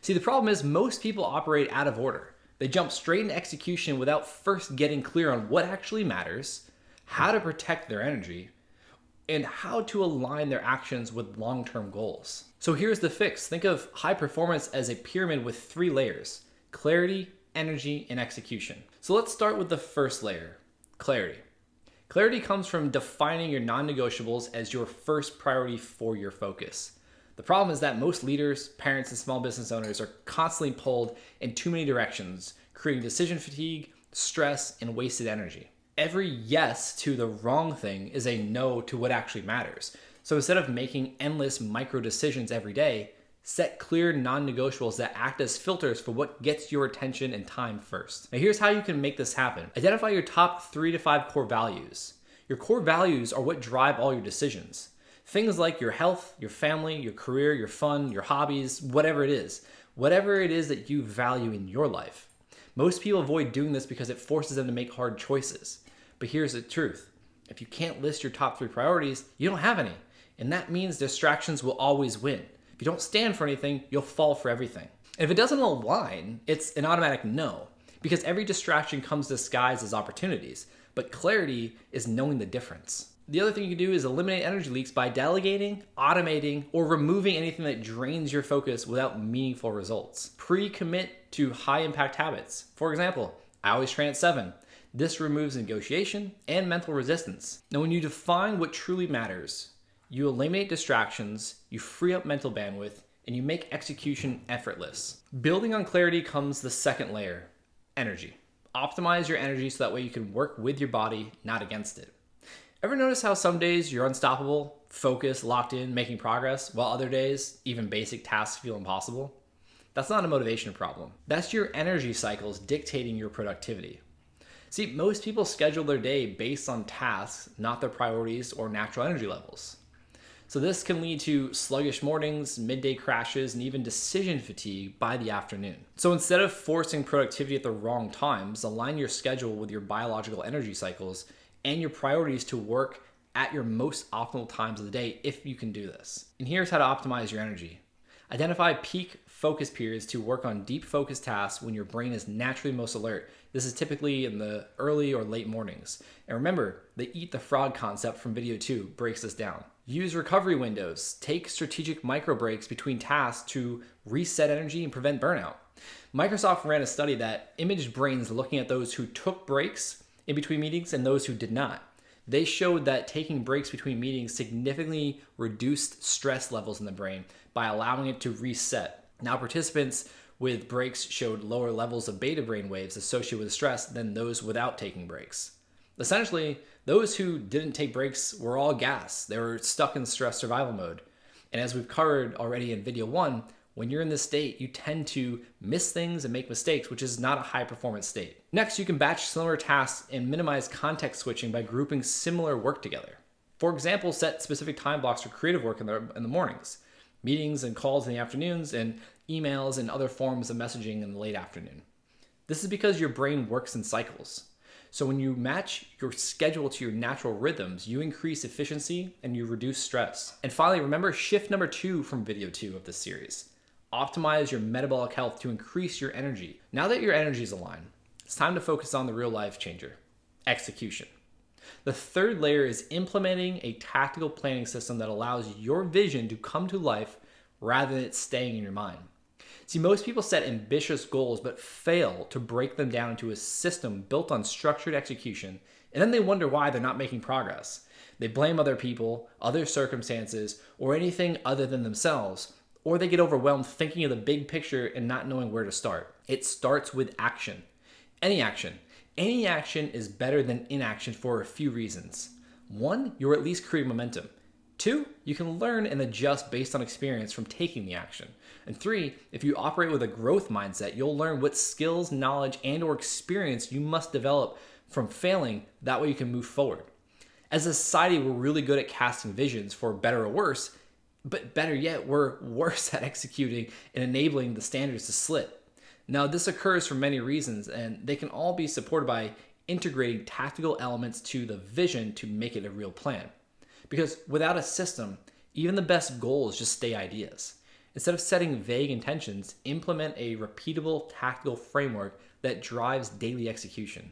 See, the problem is most people operate out of order. They jump straight into execution without first getting clear on what actually matters, how to protect their energy, and how to align their actions with long-term goals. So here's the fix. Think of high performance as a pyramid with 3 layers: clarity, energy, and execution. So let's start with the first layer, clarity. Clarity comes from defining your non-negotiables as your first priority for your focus. The problem is that most leaders, parents, and small business owners are constantly pulled in too many directions, creating decision fatigue, stress, and wasted energy. Every yes to the wrong thing is a no to what actually matters. So instead of making endless micro decisions every day, set clear non-negotiables that act as filters for what gets your attention and time first. Now here's how you can make this happen. Identify your top 3 to 5 core values. Your core values are what drive all your decisions. Things like your health, your family, your career, your fun, your hobbies, whatever it is that you value in your life. Most people avoid doing this because it forces them to make hard choices. But here's the truth. If you can't list your top 3 priorities, you don't have any. And that means distractions will always win. If you don't stand for anything, you'll fall for everything. And if it doesn't align, it's an automatic no, because every distraction comes disguised as opportunities. But clarity is knowing the difference. The other thing you can do is eliminate energy leaks by delegating, automating, or removing anything that drains your focus without meaningful results. Pre-commit to high-impact habits. For example, I always train at 7. This removes negotiation and mental resistance. Now, when you define what truly matters, you eliminate distractions, you free up mental bandwidth, and you make execution effortless. Building on clarity comes the second layer, energy. Optimize your energy so that way you can work with your body, not against it. Ever notice how some days you're unstoppable, focused, locked in, making progress, while other days, even basic tasks feel impossible? That's not a motivation problem. That's your energy cycles dictating your productivity. See, most people schedule their day based on tasks, not their priorities or natural energy levels. So this can lead to sluggish mornings, midday crashes, and even decision fatigue by the afternoon. So instead of forcing productivity at the wrong times, align your schedule with your biological energy cycles and your priorities to work at your most optimal times of the day if you can do this. And here's how to optimize your energy. Identify peak focus periods to work on deep focus tasks when your brain is naturally most alert. This is typically in the early or late mornings. And remember, the eat the frog concept from video 2 breaks this down. Use recovery windows. Take strategic micro breaks between tasks to reset energy and prevent burnout. Microsoft ran a study that imaged brains looking at those who took breaks in between meetings and those who did not. They showed that taking breaks between meetings significantly reduced stress levels in the brain by allowing it to reset. Now, participants with breaks showed lower levels of beta brain waves associated with stress than those without taking breaks. Essentially, those who didn't take breaks were all gas. They were stuck in stress survival mode. And as we've covered already in video 1, when you're in this state, you tend to miss things and make mistakes, which is not a high performance state. Next, you can batch similar tasks and minimize context switching by grouping similar work together. For example, set specific time blocks for creative work in the mornings, meetings and calls in the afternoons, and emails and other forms of messaging in the late afternoon. This is because your brain works in cycles. So when you match your schedule to your natural rhythms, you increase efficiency and you reduce stress. And finally, remember shift number 2 from video 2 of this series. Optimize your metabolic health to increase your energy. Now that your energy is aligned, it's time to focus on the real life changer, execution. The third layer is implementing a tactical planning system that allows your vision to come to life rather than it staying in your mind. See, most people set ambitious goals but fail to break them down into a system built on structured execution, and then they wonder why they're not making progress. They blame other people, other circumstances, or anything other than themselves, or they get overwhelmed thinking of the big picture and not knowing where to start. It starts with action. Any action. Any action is better than inaction for a few reasons. 1, you're at least creating momentum. 2, you can learn and adjust based on experience from taking the action. And 3, if you operate with a growth mindset, you'll learn what skills, knowledge, and or experience you must develop from failing. That way you can move forward. As a society, we're really good at casting visions for better or worse, but better yet, we're worse at executing and enabling the standards to slip. Now, this occurs for many reasons, and they can all be supported by integrating tactical elements to the vision to make it a real plan. Because without a system, even the best goals just stay ideas. Instead of setting vague intentions, implement a repeatable tactical framework that drives daily execution.